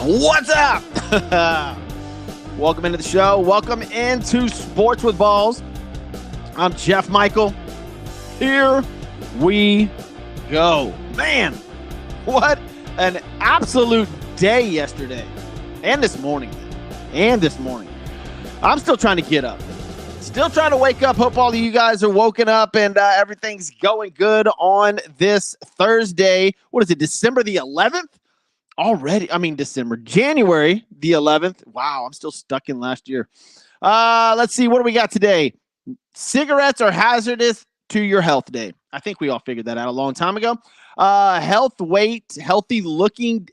What's up? Welcome into the show. Welcome into Sports with Balls. I'm Jeff Michael. Here we go. Man, what an absolute day yesterday. And this morning. I'm still trying to get up. Still trying to wake up. Hope all of you guys are woken up and everything's going good on this Thursday. What is it, December the 11th? January the 11th. Wow, I'm still stuck in last year. Let's see. What do we got today? Cigarettes are hazardous to your health day. I think we all figured that out a long time ago. Healthy weight, healthy looking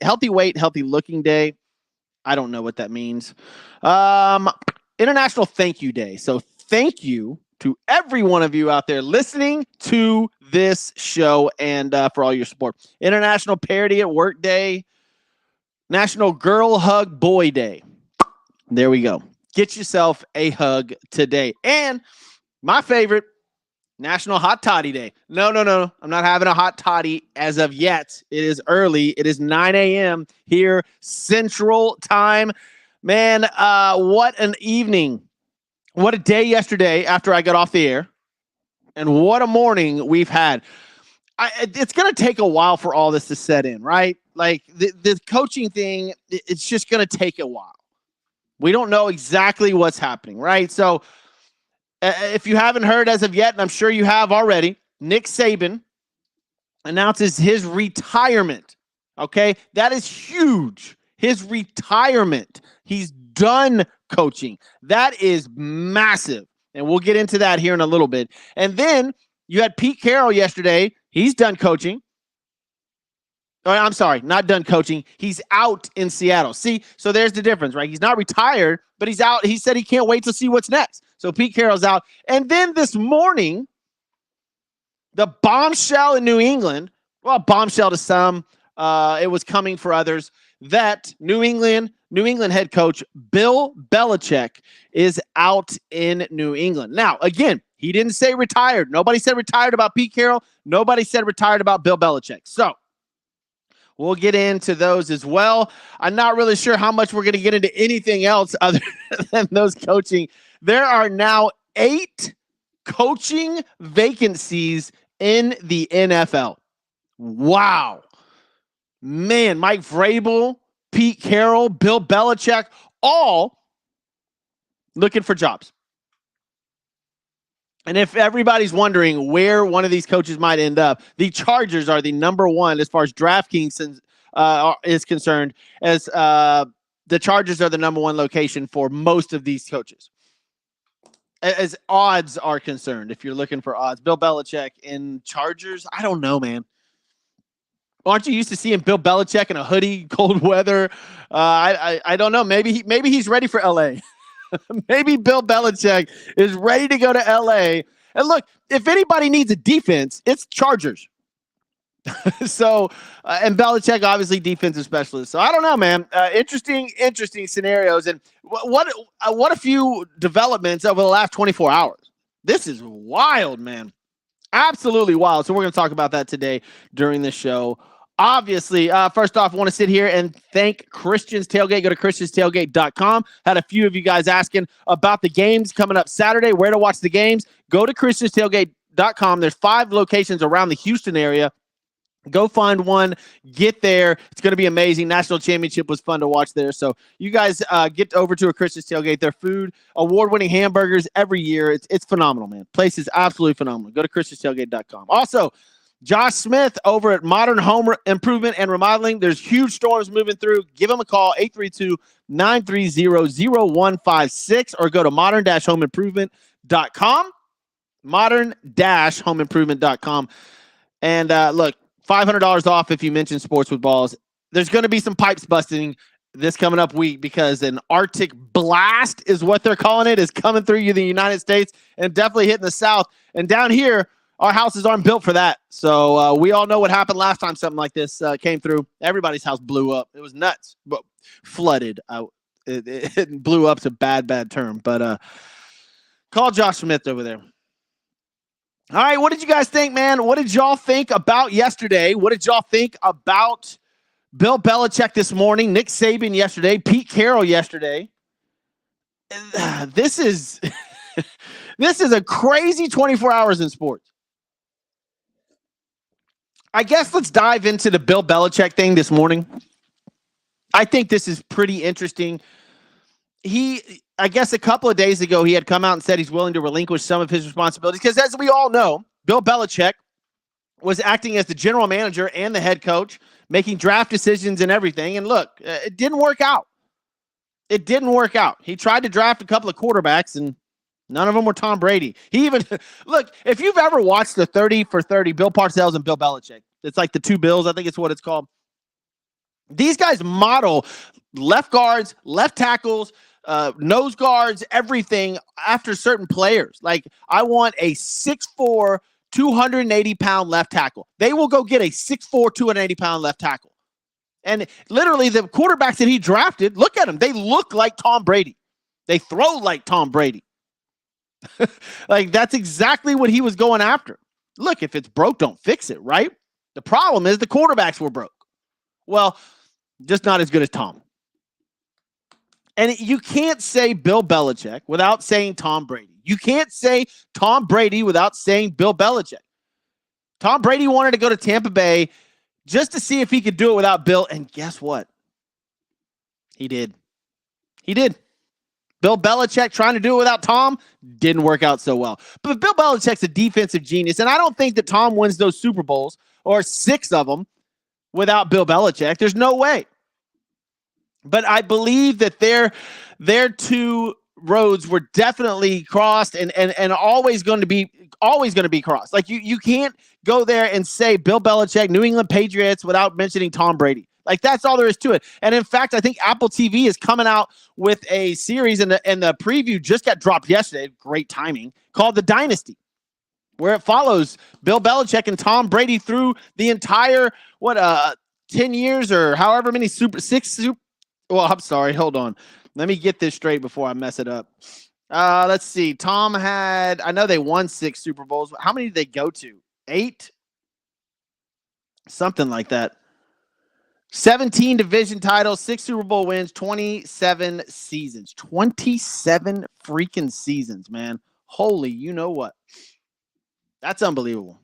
day. I don't know what that means. International Thank You Day. So thank you to every one of you out there listening to this show and for all your support. International Parity at Work Day. National Girl Hug Boy Day. There we go. Get yourself a hug today. And my favorite, National Hot Toddy Day. No. I'm not having a hot toddy as of yet. It is early. It is 9 a.m. here, Central Time. Man, what an evening. What a day yesterday after I got off the air. And what a morning we've had. It's going to take a while for all this to set in, right? Like the coaching thing, it's just going to take a while. We don't know exactly what's happening, right? So if you haven't heard as of yet, and I'm sure you have already, Nick Saban announces his retirement. Okay, that is huge. His retirement. He's done coaching. That is massive. And we'll get into that here in a little bit. And then you had Pete Carroll yesterday. He's done coaching. Oh, I'm sorry, not done coaching. He's out in Seattle. See, so there's the difference, right? He's not retired, but he's out. He said he can't wait to see what's next. So Pete Carroll's out. And then this morning, the bombshell in New England, well, bombshell to some, it was coming for others, that New England head coach Bill Belichick is out in New England. Now, again, he didn't say retired. Nobody said retired about Pete Carroll. Nobody said retired about Bill Belichick. So we'll get into those as well. I'm not really sure how much we're going to get into anything else other than those coaching. There are now 8 coaching vacancies in the NFL. Wow. Man, Mike Vrabel, Pete Carroll, Bill Belichick, all looking for jobs. And if everybody's wondering where one of these coaches might end up, the Chargers are the number one as far as DraftKings is concerned, as the Chargers are the number one location for most of these coaches. As odds are concerned, if you're looking for odds, Bill Belichick in Chargers, I don't know, man. Aren't you used to seeing Bill Belichick in a hoodie, cold weather? I don't know. Maybe he's ready for LA. Maybe Bill Belichick is ready to go to LA. And look, if anybody needs a defense, it's Chargers. So, and Belichick, obviously defensive specialist. So I don't know, man. Interesting scenarios. And what a few developments over the last 24 hours. This is wild, man. Absolutely wild. So we're going to talk about that today during the show. Obviously, first off, I want to sit here and thank Christian's Tailgate. Go to christianstailgate.com. Had a few of you guys asking about the games coming up Saturday, where to watch the games. Go to christianstailgate.com. There's 5 locations around the Houston area. Go find one. Get there. It's going to be amazing. National Championship was fun to watch there. So you guys get over to a Christian's Tailgate. Their food, award-winning hamburgers every year. It's phenomenal, man. Place is absolutely phenomenal. Go to christianstailgate.com. Also, Josh Smith over at Modern Home Improvement and Remodeling. There's huge storms moving through. Give them a call, 832-930-0156, or go to modern-homeimprovement.com. Modern-homeimprovement.com. And look, $500 off if you mention Sports with Balls. There's going to be some pipes busting this coming up week because an Arctic blast is what they're calling it, is coming through the United States and definitely hitting the South. And down here, our houses aren't built for that. So we all know what happened last time something like this came through. Everybody's house blew up. It was nuts. But flooded. It blew up's a bad term. But call Josh Smith over there. All right, what did you guys think, man? What did y'all think about yesterday? What did y'all think about Bill Belichick this morning, Nick Saban yesterday, Pete Carroll yesterday? This is this is a crazy 24 hours in sports. I guess let's dive into the Bill Belichick thing this morning. I think this is pretty interesting. I guess a couple of days ago, he had come out and said he's willing to relinquish some of his responsibilities because, as we all know, Bill Belichick was acting as the general manager and the head coach, making draft decisions and everything. And look, it didn't work out. It didn't work out. He tried to draft a couple of quarterbacks, and none of them were Tom Brady. He even look, if you've ever watched the 30 for 30, Bill Parcells and Bill Belichick, it's like the two Bills. I think it's what it's called. These guys model left guards, left tackles, nose guards, everything after certain players. Like, I want a 6'4", 280-pound left tackle. They will go get a 6'4", 280-pound left tackle. And literally the quarterbacks that he drafted, look at them. They look like Tom Brady. They throw like Tom Brady. Like, that's exactly what he was going after. Look, if it's broke, don't fix it, right? The problem is the quarterbacks were broke. Well, just not as good as Tom. And you can't say Bill Belichick without saying Tom Brady. You can't say Tom Brady without saying Bill Belichick. Tom Brady wanted to go to Tampa Bay just to see if he could do it without Bill. And guess what? He did. He did. Bill Belichick trying to do it without Tom didn't work out so well. But Bill Belichick's a defensive genius. And I don't think that Tom wins those Super Bowls or 6 of them without Bill Belichick. There's no way. But I believe that their two roads were definitely crossed and always going to be crossed. Like, you can't go there and say Bill Belichick, New England Patriots without mentioning Tom Brady. Like, that's all there is to it. And in fact, I think Apple TV is coming out with a series, and the preview just got dropped yesterday. Great timing, called The Dynasty, where it follows Bill Belichick and Tom Brady through the entire 10 years or however many well, I'm sorry. Hold on. Let me get this straight before I mess it up. Let's see. Tom had, I know they won 6 Super Bowls. How many did they go to? 8? Something like that. 17 division titles, 6 Super Bowl wins, 27 seasons. 27 freaking seasons, man. Holy, you know what? That's unbelievable.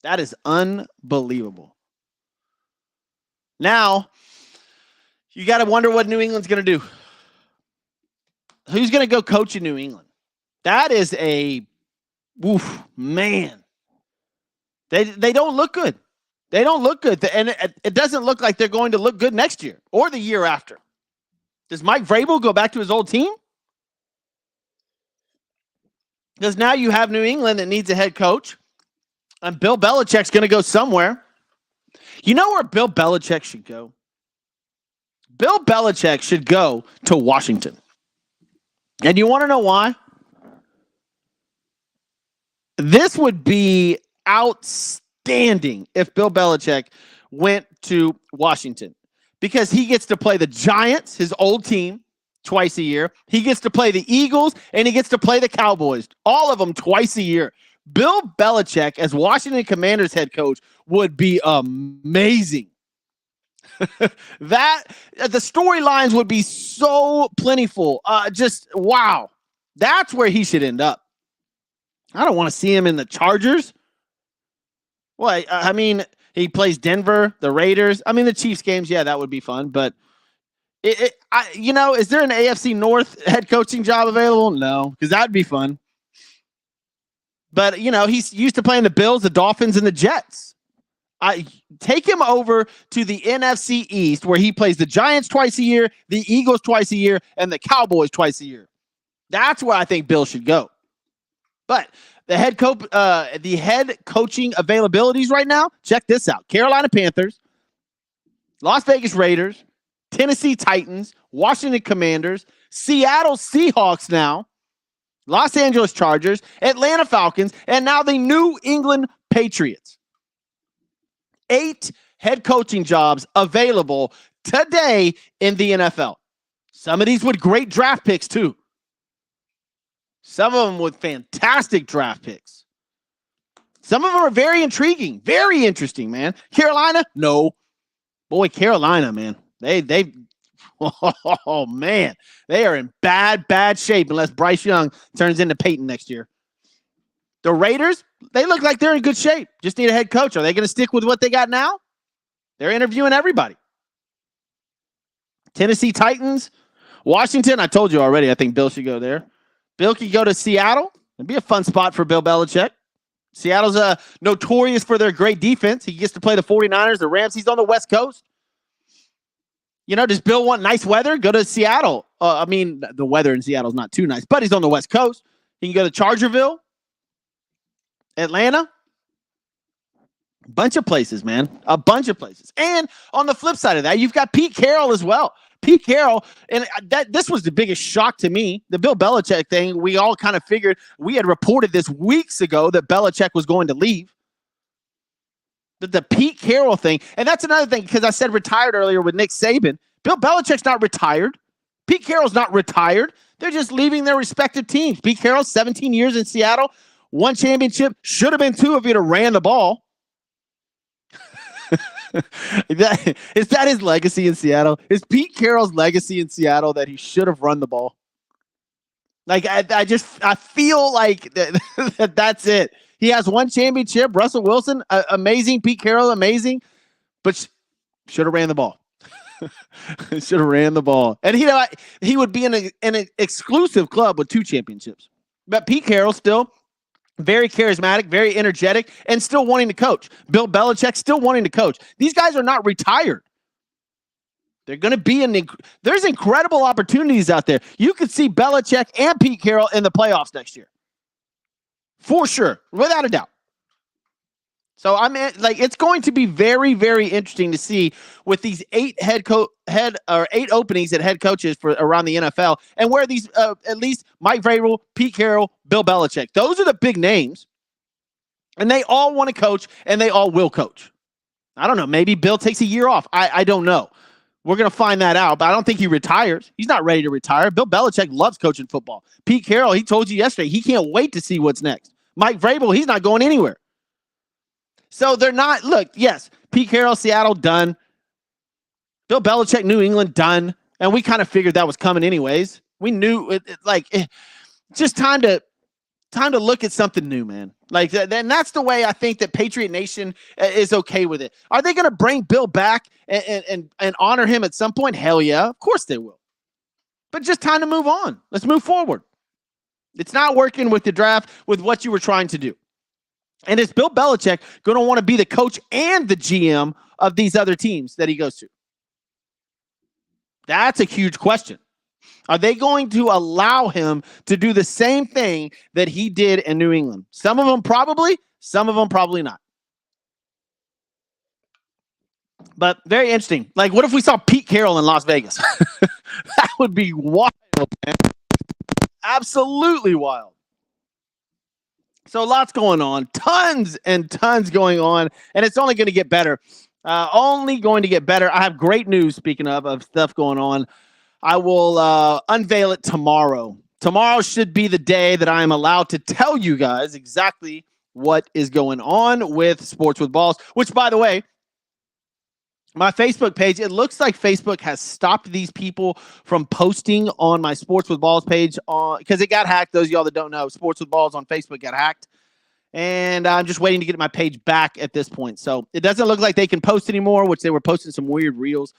That is unbelievable. Now, you got to wonder what New England's going to do. Who's going to go coach in New England? That is man. They don't look good. They don't look good. And it doesn't look like they're going to look good next year or the year after. Does Mike Vrabel go back to his old team? Because now you have New England that needs a head coach. And Bill Belichick's going to go somewhere. You know where Bill Belichick should go? Bill Belichick should go to Washington. And you want to know why? This would be outstanding if Bill Belichick went to Washington, because he gets to play the Giants, his old team, twice a year. He gets to play the Eagles, and he gets to play the Cowboys, all of them twice a year. Bill Belichick as Washington Commanders head coach would be amazing. That the storylines would be so plentiful. Just wow. That's where he should end up. I don't want to see him in the Chargers. Well, I mean, he plays Denver, the Raiders. I mean, the Chiefs games, yeah, that would be fun. But is there an AFC North head coaching job available? No, because that'd be fun. But he's used to playing the Bills, the Dolphins, and the Jets. I take him over to the NFC East, where he plays the Giants twice a year, the Eagles twice a year, and the Cowboys twice a year. That's where I think Bill should go. But the head coaching availabilities right now, check this out. Carolina Panthers, Las Vegas Raiders, Tennessee Titans, Washington Commanders, Seattle Seahawks now, Los Angeles Chargers, Atlanta Falcons, and now the New England Patriots. 8 head coaching jobs available today in the NFL. Some of these with great draft picks too. Some of them with fantastic draft picks. Some of them are very intriguing, very interesting, man. Carolina, no. Boy, Carolina, man. They oh man, they are in bad shape unless Bryce Young turns into Peyton next year. The Raiders, they look like they're in good shape. Just need a head coach. Are they going to stick with what they got now? They're interviewing everybody. Tennessee Titans, Washington, I told you already, I think Bill should go there. Bill could go to Seattle. It'd be a fun spot for Bill Belichick. Seattle's notorious for their great defense. He gets to play the 49ers, the Rams. He's on the West Coast. You know, does Bill want nice weather? Go to Seattle. I mean, the weather in Seattle is not too nice, but he's on the West Coast. He can go to Chargerville, Atlanta. A bunch of places, man. A bunch of places. And on the flip side of that, you've got Pete Carroll as well. Pete Carroll, and this was the biggest shock to me, the Bill Belichick thing. We all kind of figured, we had reported this weeks ago that Belichick was going to leave. But the Pete Carroll thing, and that's another thing, because I said retired earlier with Nick Saban. Bill Belichick's not retired. Pete Carroll's not retired. They're just leaving their respective teams. Pete Carroll, 17 years in Seattle, 1 championship, should have been 2 if he'd have ran the ball. Is that his legacy in Seattle? Is Pete Carroll's legacy in Seattle that he should have run the ball? Like, I feel like that's it. He has 1 championship. Russell Wilson, amazing. Pete Carroll, amazing. But should have ran the ball. Should have ran the ball. And he would be in an exclusive club with 2 championships. But Pete Carroll still very charismatic, very energetic, and still wanting to coach. Bill Belichick still wanting to coach. These guys are not retired. They're going to be there's incredible opportunities out there. You could see Belichick and Pete Carroll in the playoffs next year. For sure, without a doubt. So it's going to be very, very interesting to see with these 8 8 openings at head coaches for around the NFL, and where these at least Mike Vrabel, Pete Carroll, Bill Belichick. Those are the big names, and they all want to coach, and they all will coach. I don't know. Maybe Bill takes a year off. I don't know. We're going to find that out, but I don't think he retires. He's not ready to retire. Bill Belichick loves coaching football. Pete Carroll, he told you yesterday, he can't wait to see what's next. Mike Vrabel, he's not going anywhere. So they're not, look, yes, Pete Carroll, Seattle, done. Bill Belichick, New England, done. And we kind of figured that was coming anyways. We knew, just time to look at something new, man. Like, and that's the way I think that Patriot Nation is okay with it. Are they going to bring Bill back and honor him at some point? Hell yeah, of course they will. But just time to move on. Let's move forward. It's not working with the draft with what you were trying to do. And is Bill Belichick going to want to be the coach and the GM of these other teams that he goes to? That's a huge question. Are they going to allow him to do the same thing that he did in New England? Some of them probably, some of them probably not. But very interesting. Like, what if we saw Pete Carroll in Las Vegas? That would be wild, man. Absolutely wild. So lots going on, tons and tons going on, and it's only going to get better. Only going to get better. I have great news, speaking of stuff going on. I will unveil it tomorrow. Tomorrow should be the day that I am allowed to tell you guys exactly what is going on with Sports with Balls, which, by the way, my Facebook page, it looks like Facebook has stopped these people from posting on my Sports with Balls page because it got hacked. Those of y'all that don't know, Sports with Balls on Facebook got hacked. And I'm just waiting to get my page back at this point. So it doesn't look like they can post anymore, which they were posting some weird reels.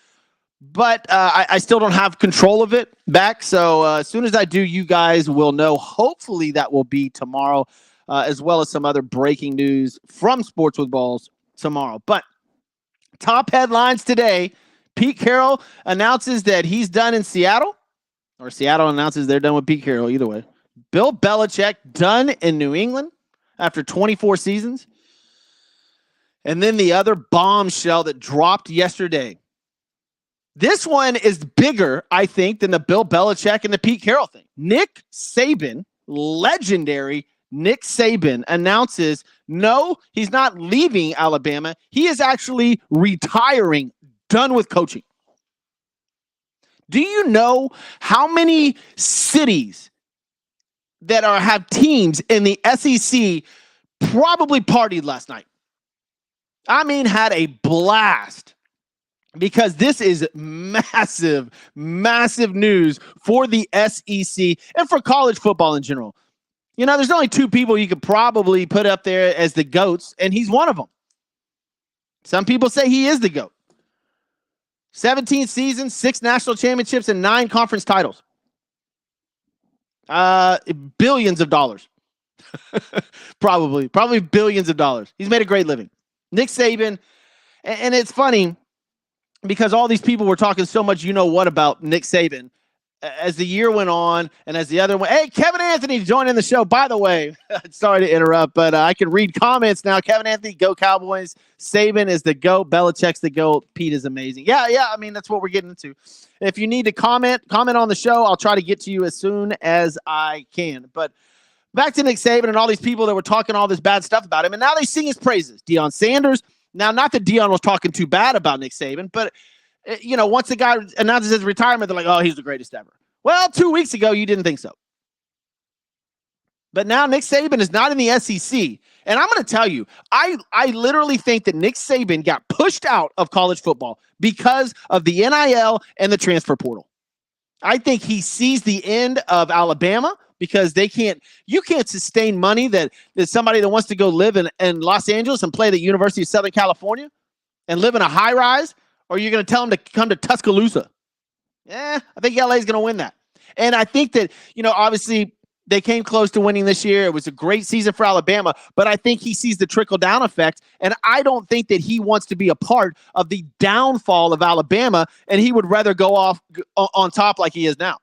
But I still don't have control of it back. So as soon as I do, you guys will know. Hopefully that will be tomorrow, as well as some other breaking news from Sports with Balls tomorrow. But top headlines today, Pete Carroll announces that he's done in Seattle, or Seattle announces they're done with Pete Carroll, either way. Bill Belichick done in New England after 24 seasons. And then the other bombshell that dropped yesterday. This one is bigger, I think, than the Bill Belichick and the Pete Carroll thing. Nick Saban, legendary Nick Saban, announces no, he's not leaving Alabama. He is actually retiring, done with coaching. Do you know how many cities that have teams in the SEC probably partied last night. I mean, had a blast. Because this is massive, massive news for the SEC and for college football in general. You know, there's only two people you could probably put up there as the GOATs, and he's one of them. Some people say he is the GOAT. 17 seasons, 6 national championships, and 9 conference titles. Billions of dollars. Probably billions of dollars. He's made a great living. Nick Saban, and it's funny, because all these people were talking so much, about Nick Saban as the year went on, and as the other one. Hey, Kevin Anthony joining the show. By the way, sorry to interrupt, but I can read comments now. Kevin Anthony, go Cowboys. Saban is the GOAT. Belichick's the GOAT. Pete is amazing. Yeah. I mean, that's what we're getting into. If you need to comment on the show, I'll try to get to you as soon as I can. But back to Nick Saban and all these people that were talking all this bad stuff about him, and now they sing his praises. Deion Sanders. Now, not that Deion was talking too bad about Nick Saban, but, once the guy announces his retirement, they're like, oh, he's the greatest ever. Well, 2 weeks ago, you didn't think so. But now Nick Saban is not in the SEC. And I'm going to tell you, I literally think that Nick Saban got pushed out of college football because of the NIL and the transfer portal. I think he sees the end of Alabama because you can't sustain money that somebody that wants to go live in Los Angeles and play at the University of Southern California and live in a high rise, or you're going to tell them to come to Tuscaloosa. I think LA is going to win that. And I think that, obviously they came close to winning this year. It was a great season for Alabama, but I think he sees the trickle down effect. And I don't think that he wants to be a part of the downfall of Alabama, and he would rather go off on top like he is now.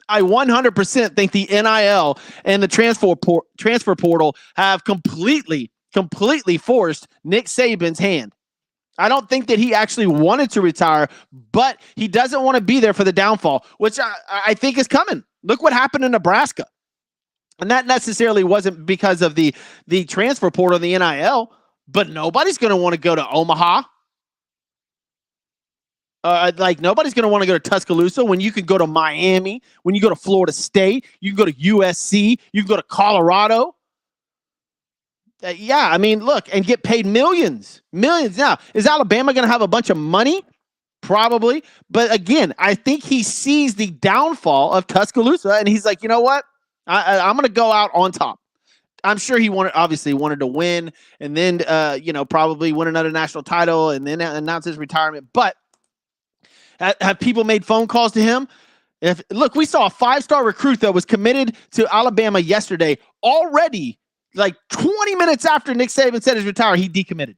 I 100% think the NIL and the transfer portal have completely forced Nick Saban's hand. I don't think that he actually wanted to retire, but he doesn't want to be there for the downfall, which I think is coming. Look what happened in Nebraska. And that necessarily wasn't because of the transfer portal and the NIL, but nobody's going to want to go to Omaha. Nobody's going to want to go to Tuscaloosa when you can go to Miami, when you go to Florida State, you can go to USC, you can go to Colorado. Look, and get paid millions. Now, is Alabama going to have a bunch of money? Probably. But again, I think he sees the downfall of Tuscaloosa, and he's like, you know what? I'm going to go out on top. I'm sure he wanted to win, and then, probably win another national title, and then announce his retirement. But have people made phone calls to him? Look, we saw a 5-star recruit that was committed to Alabama yesterday already. Like 20 minutes after Nick Saban said he's retired, he decommitted.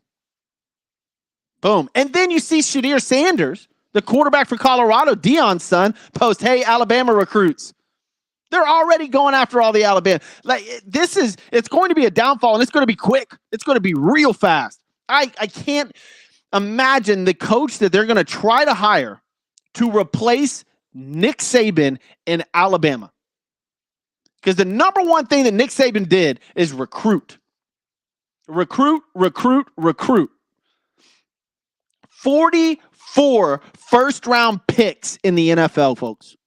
Boom. And then you see Shedeur Sanders, the quarterback for Colorado, Deion's son, post, hey, Alabama recruits. They're already going after all the Alabama. It's going to be a downfall, and it's going to be quick. It's going to be real fast. I can't imagine the coach that they're going to try to hire to replace Nick Saban in Alabama. Because the number one thing that Nick Saban did is recruit. 44 first-round picks in the NFL, folks.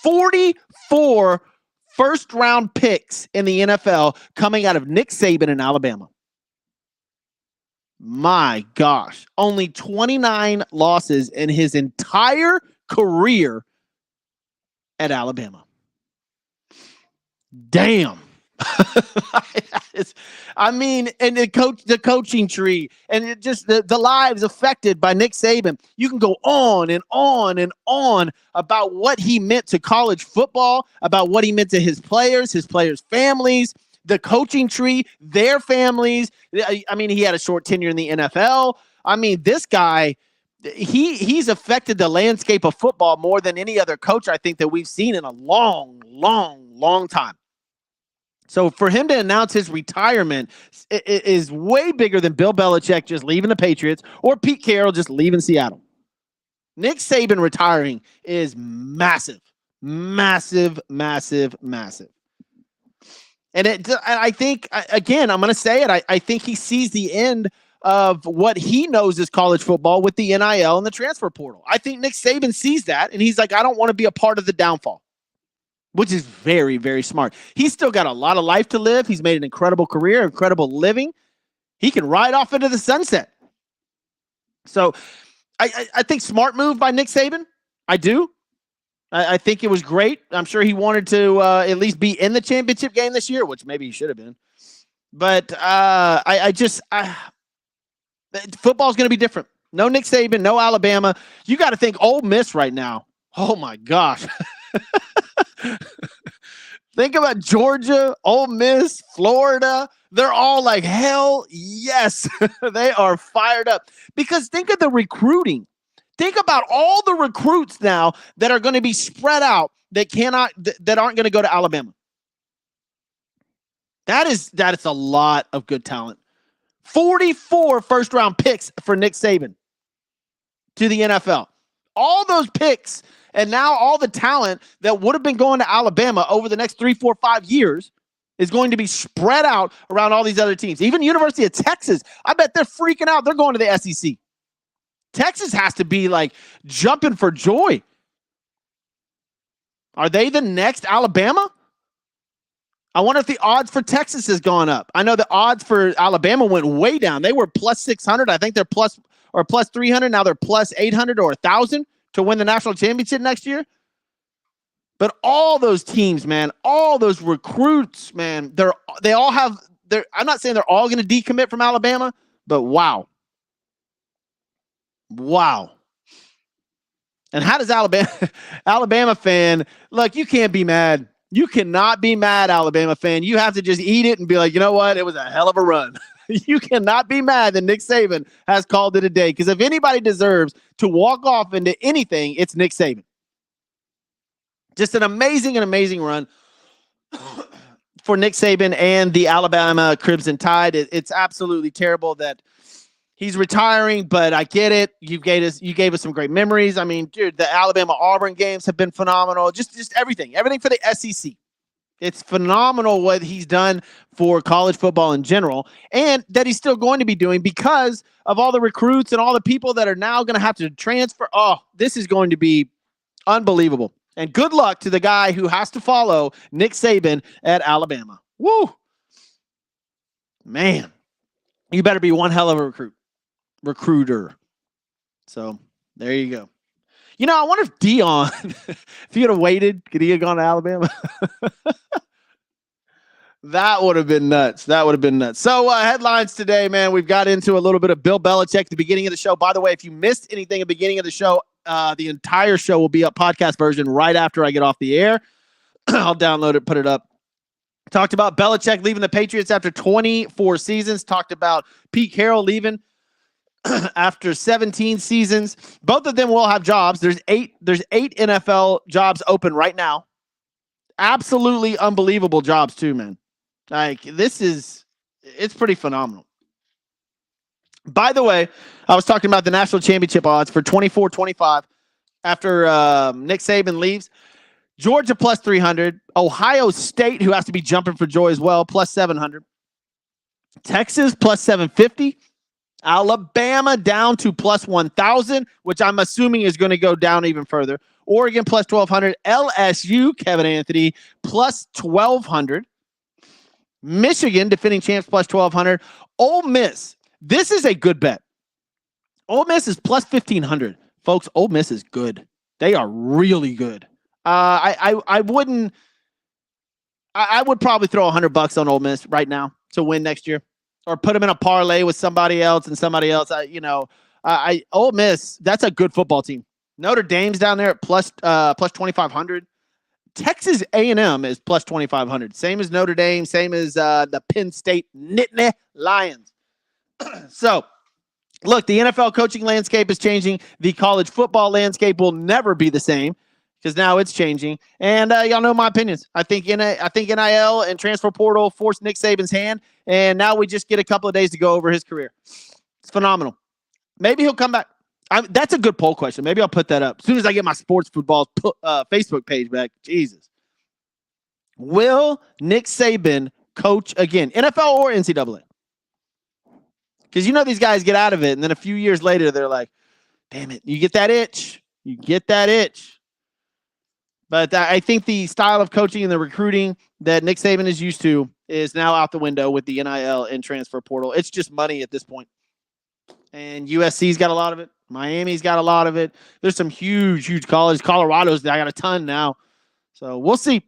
44 first-round picks in the NFL coming out of Nick Saban in Alabama. My gosh. Only 29 losses in his entire career at Alabama. Damn. And the coaching tree and it just the lives affected by Nick Saban. You can go on and on and on about what he meant to college football, about what he meant to his players' families, the coaching tree, their families. I mean, he had a short tenure in the NFL. I mean, this guy, he's affected the landscape of football more than any other coach I think that we've seen in a long, long, long time. So for him to announce his retirement is way bigger than Bill Belichick just leaving the Patriots or Pete Carroll just leaving Seattle. Nick Saban retiring is massive, massive, massive, massive. And I think, again, I'm going to say it. I think he sees the end of what he knows is college football with the NIL and the transfer portal. I think Nick Saban sees that, and he's like, I don't want to be a part of the downfall. which is very, very smart. He's still got a lot of life to live. He's made an incredible career, incredible living. He can ride off into the sunset. So I think smart move by Nick Saban. I do. I think it was great. I'm sure he wanted to at least be in the championship game this year, which maybe he should have been. But football's going to be different. No Nick Saban, no Alabama. You got to think Ole Miss right now. Oh, my gosh. Think about Georgia, Ole Miss, Florida. They're all like, hell yes. They are fired up. Because think of the recruiting. Think about all the recruits now that are going to be spread out that aren't going to go to Alabama. That is a lot of good talent. 44 first-round picks for Nick Saban to the NFL. All those picks and now all the talent that would have been going to Alabama over the next 3, 4, 5 years is going to be spread out around all these other teams. Even University of Texas, I bet they're freaking out. They're going to the SEC. Texas has to be like jumping for joy. Are they the next Alabama? I wonder if the odds for Texas has gone up. I know the odds for Alabama went way down. They were plus 600. I think they're plus 300. Now they're plus 800 or 1,000 to win the national championship next year. But all those teams, man, all those recruits, man, they all have their. I'm not saying they're all going to decommit from Alabama, but wow. And how does Alabama fan, look, you can't be mad. You cannot be mad, Alabama fan. You have to just eat it and be like, you know what? It was a hell of a run. You cannot be mad that Nick Saban has called it a day. Because if anybody deserves to walk off into anything, it's Nick Saban. Just an amazing run for Nick Saban and the Alabama Crimson Tide. It's absolutely terrible that he's retiring, but I get it. You gave us some great memories. I mean, dude, the Alabama-Auburn games have been phenomenal. Just everything for the SEC. It's phenomenal what he's done for college football in general, and that he's still going to be doing because of all the recruits and all the people that are now going to have to transfer. Oh, this is going to be unbelievable. And good luck to the guy who has to follow Nick Saban at Alabama. Woo! Man, you better be one hell of a recruiter. So there you go. You know, I wonder if Deion, if he had waited, could he have gone to Alabama? That would have been nuts. So headlines today, man. We've got into a little bit of Bill Belichick at the beginning of the show. By the way, if you missed anything at the beginning of the show, the entire show will be up podcast version right after I get off the air. I'll download it, put it up. Talked about Belichick leaving the Patriots after 24 seasons. Talked about Pete Carroll leaving after 17 seasons. Both of them will have jobs. There's eight NFL jobs open right now. Absolutely unbelievable jobs too, man. Like it's pretty phenomenal. By the way, I was talking about the national championship odds for 24-25 after Nick Saban leaves. Georgia plus 300. Ohio State, who has to be jumping for joy as well, plus 700. Texas plus 750. Alabama down to plus 1,000, which I'm assuming is going to go down even further. Oregon plus 1,200. LSU, Kevin Anthony, plus 1,200. Michigan, defending champs, plus 1,200. Ole Miss. This is a good bet. Ole Miss is plus 1,500. Folks, Ole Miss is good. They are really good. I would probably throw $100 on Ole Miss right now to win next year, or put them in a parlay with somebody else and somebody else. Ole Miss, that's a good football team. Notre Dame's down there at plus 2,500. Texas A&M is plus 2,500. Same as Notre Dame, same as the Penn State Nittany Lions. So, look, the NFL coaching landscape is changing. The college football landscape will never be the same because now it's changing. And y'all know my opinions. I think NIL and transfer portal forced Nick Saban's hand, and now we just get a couple of days to go over his career. It's phenomenal. Maybe he'll come back. That's a good poll question. Maybe I'll put that up as soon as I get my sports football Facebook page back. Jesus. Will Nick Saban coach again, NFL or NCAA? Because you know these guys get out of it, and then a few years later, they're like, damn it, you get that itch. But I think the style of coaching and the recruiting that Nick Saban is used to is now out the window with the NIL and transfer portal. It's just money at this point. And USC's got a lot of it. Miami's got a lot of it. There's some huge colleges. Colorado's got a ton now. So we'll see.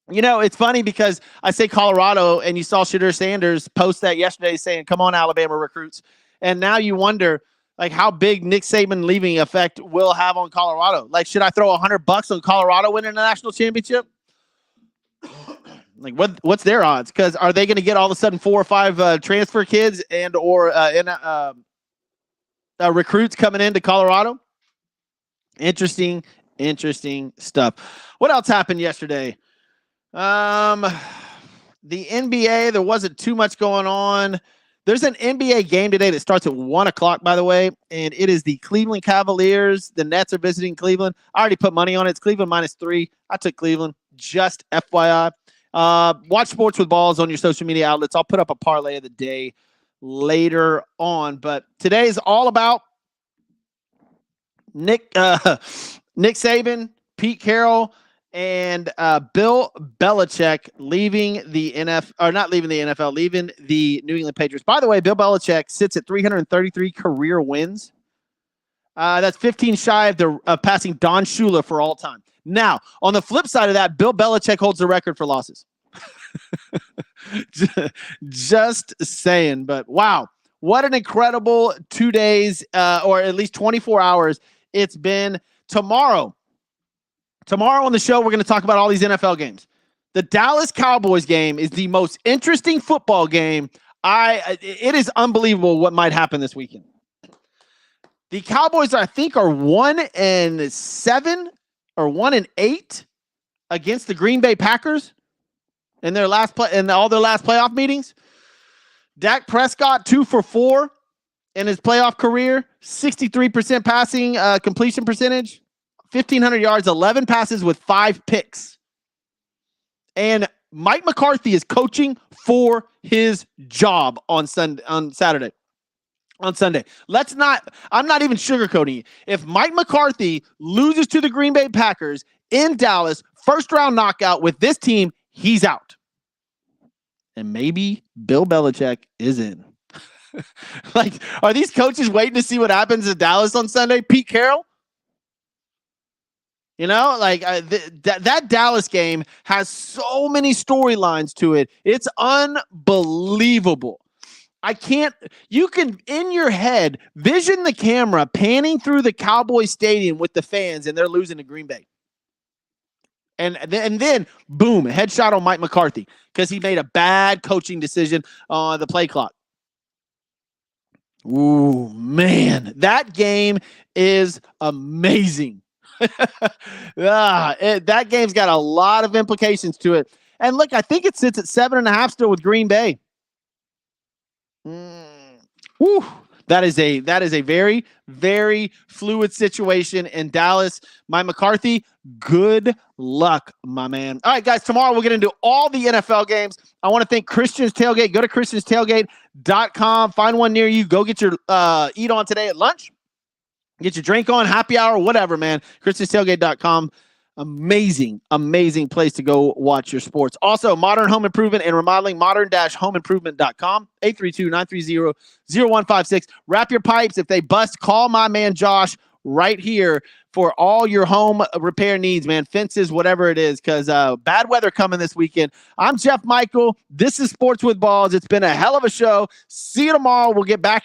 You know, it's funny because I say Colorado, and you saw Shedeur Sanders post that yesterday saying, come on, Alabama recruits. And now you wonder, like, how big Nick Saban leaving effect will have on Colorado. Like, should I throw $100 on Colorado winning a national championship? Like, what's their odds? Because are they going to get all of a sudden 4 or 5 transfer kids and or recruits coming into Colorado? Interesting stuff. What else happened yesterday? The NBA, there wasn't too much going on. There's an NBA game today that starts at 1:00, by the way, and it is the Cleveland Cavaliers. The Nets are visiting Cleveland. I already put money on it. It's Cleveland -3. I took Cleveland, just FYI. Watch Sports with Balls on your social media outlets. I'll put up a parlay of the day later on. But today is all about Nick Saban, Pete Carroll, and Bill Belichick leaving the NFL, or not leaving the NFL, leaving the New England Patriots. By the way, Bill Belichick sits at 333 career wins. That's 15 shy of passing Don Shula for all time. Now, on the flip side of that, Bill Belichick holds the record for losses. Just saying, but wow, what an incredible 2 days, or at least 24 hours it's been. Tomorrow on the show, we're going to talk about all these NFL games. The Dallas Cowboys game is the most interesting football game. It is unbelievable what might happen this weekend. The Cowboys, I think, are 1-7 or 1-8 against the Green Bay Packers in their last all their last playoff meetings. Dak Prescott 2 for 4 in his playoff career, 63% passing completion percentage, 1,500 yards, 11 passes with 5 picks. And Mike McCarthy is coaching for his job on Sunday. I'm not even sugarcoating it. If Mike McCarthy loses to the Green Bay Packers in Dallas, first round knockout with this team, he's out. And maybe Bill Belichick is in. Like, are these coaches waiting to see what happens in Dallas on Sunday? Pete Carroll? You know, like that Dallas game has so many storylines to it. It's unbelievable. You can, in your head, vision the camera panning through the Cowboys stadium with the fans, and they're losing to Green Bay. And then, boom, headshot on Mike McCarthy because he made a bad coaching decision on the play clock. Ooh, man, that game is amazing. That game's got a lot of implications to it. And look, I think it sits at 7.5 still with Green Bay. Whew. That is a very, very fluid situation in Dallas. Mike McCarthy, good luck, my man. All right, guys, tomorrow we'll get into all the NFL games. I want to thank Christian's Tailgate. Go to christianstailgate.com. Find one near you. Go get your eat on today at lunch. Get your drink on, happy hour, whatever, man. christianstailgate.com. Amazing place to go watch your sports. Also, Modern Home Improvement and Remodeling, modern-homeimprovement.com, 832-930-0156. Wrap your pipes. If they bust, call my man Josh right here for all your home repair needs, man. Fences, whatever it is, because bad weather coming this weekend. I'm Jeff Michael. This is Sports with Balls. It's been a hell of a show. See you tomorrow. We'll get back in.